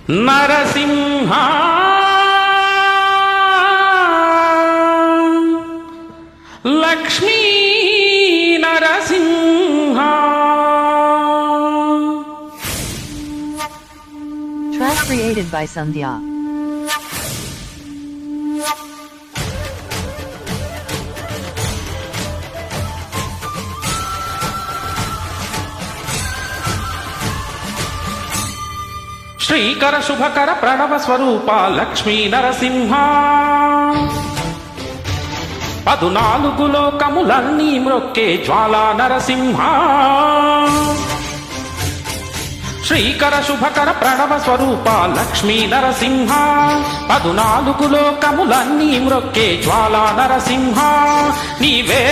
Narasimha Lakshmi Narasimha. Track created by Sandhya. శ్రీకర శుభకర ప్రణవ స్వరూప లక్ష్మీ నరసింహ. 14 లోకములన్నీ మ్రొక్కే జ్వాలా నరసింహ. శ్రీకర శుభకర ప్రణవ స్వరూప లక్ష్మీ నరసింహ. 14 లోకములన్నీ మ్రొక్కే జ్వాలా నరసింహ. నీవే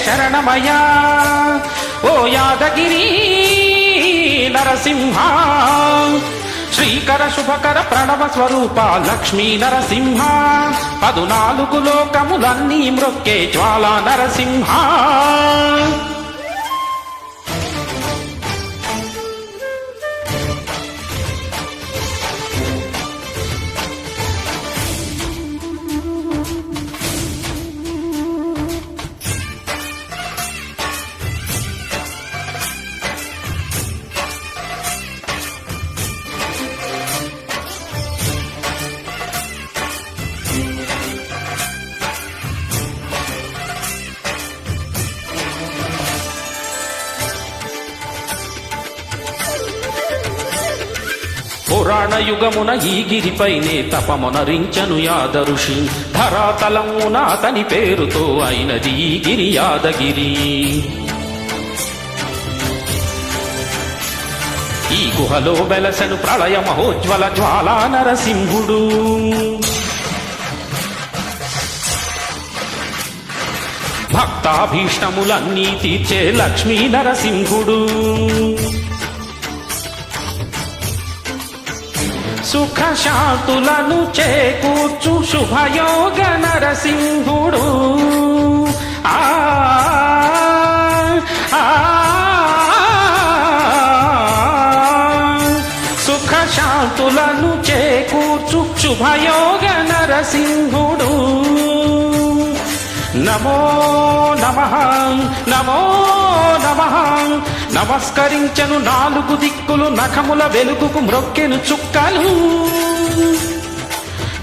శరణమయ్యా ఓ యాదగిరి నరసింహ. శ్రీకర శుభకర ప్రణవ స్వరూప లక్ష్మీ నరసింహ. 14 లోకములన్నీ మ్రొక్కే జ్వాలా నరసింహ. పురాణ యుగమున ఈ గిరిపైనే తపమునరించను యాదఋషి. ధరాతలమున అతని పేరుతో అయినది ఈ గిరి యాదగిరి. ఈ గుహలో వెలసను ప్రళయ మహోజ్వల జ్వాలా నరసింహుడు. భక్తాభీష్టములన్నీ తీర్చే లక్ష్మీ నరసింహుడు. సుఖ శాంతులను చేకూర్చు శుభయోగ నరసింహుడు. ఆ సుఖ శాంతులను చేకూర్చు శుభయోగ నరసింహుడు. నమో నమః నమో నమః. నమస్కరించను 4 దిక్కులు నఖముల వెలుగుకు మ్రొక్కెను చుక్కలు.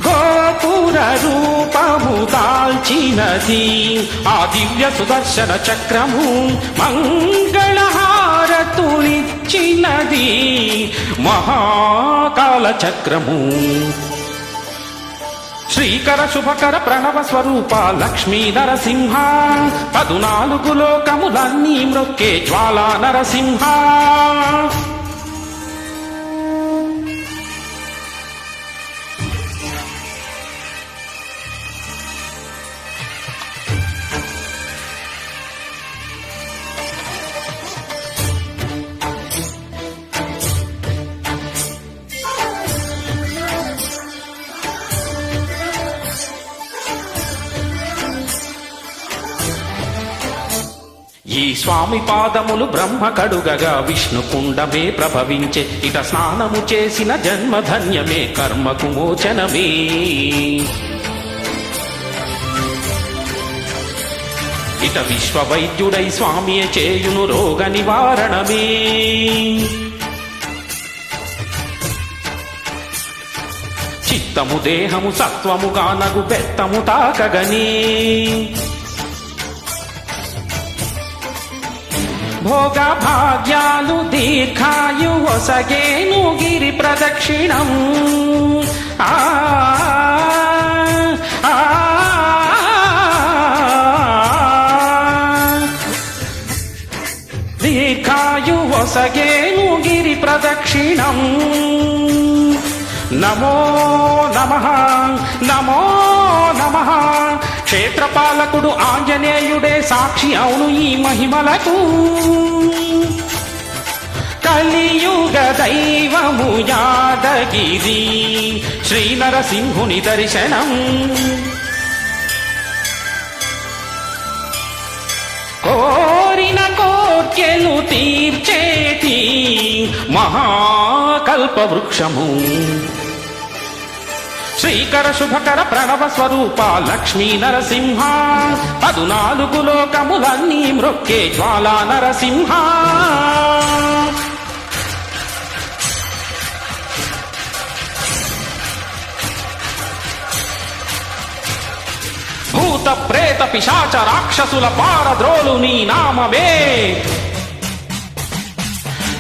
గోపుర రూపము దాల్చినది ఆ దివ్య సుదర్శన చక్రము. మంగళహారతులిచ్చినది మహాకాల చక్రము. శ్రీకర శుభకర ప్రణవ స్వరూప లక్ష్మీ నరసింహ. 14 లోకములన్నీ మ్రొక్కే జ్వాలా నరసింహ. ఈ స్వామి పాదములు బ్రహ్మ కడుగగా విష్ణు కుండమే ప్రభవించే. ఇట స్నానము చేసిన జన్మధన్యమే కర్మకు మోచనమే. ఇట విశ్వ వైద్యుడై స్వామియే చేయును రోగ నివారణమే. చిత్తము దేహము సత్వముగా నగు బెత్తము తాకగనే. భోగ భాగ్యాలు దీర్ఘాయు ఒసగేను గిరి ప్రదక్షిణం. దీర్ఘాయు ఒసగేను గిరి ప్రదక్షిణం. నమో నమః నమో నమః. క్షేత్రపాలకుడు ఆంజనేయుడే సాక్షి అవును ఈ మహిమలకు. కలియుగ దైవము యాదగిరి శ్రీ నరసింహుని దర్శనం. కోరిన కోర్కెలు తీర్చేటి మహాకరుణామయుడు. కల్పవృక్షము శ్రీకర శుభకర ప్రణవ స్వరూప లక్ష్మీ నరసింహ 14 లోకములన్నీ మ్రొక్కే జ్వాలా నరసింహ భూత ప్రేత పిశాచ రాక్షసుల పారద్రోలు నీ నామమే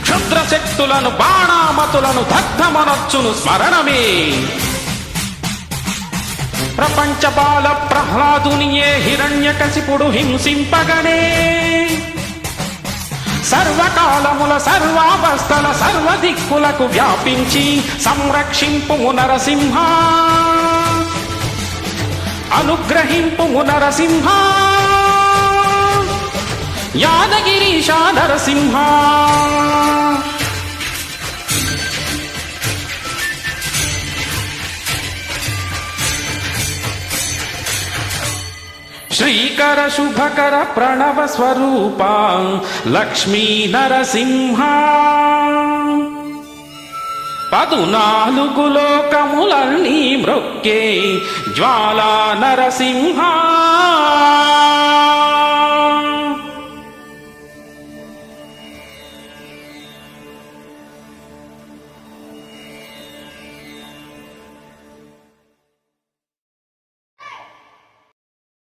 క్షుద్ర శక్తులను బాణామతులను దగ్ధమనొచ్చును స్మరణమే ప్రపంచ బాల ప్రహ్లాదునియే హిరణ్యకశిపుడు హింసింపగనే సర్వకాలముల సర్వావస్థల సర్వదిక్కులకు వ్యాపించి సంరక్షింపుము నరసింహ అనుగ్రహింపుము నరసింహ యాదగిరీశ నరసింహ శ్రీకర శుభకర ప్రణవ స్వరూప లక్ష్మీ నరసింహ 14 లోకములన్నీ మ్రొక్కే జ్వాలా నరసింహ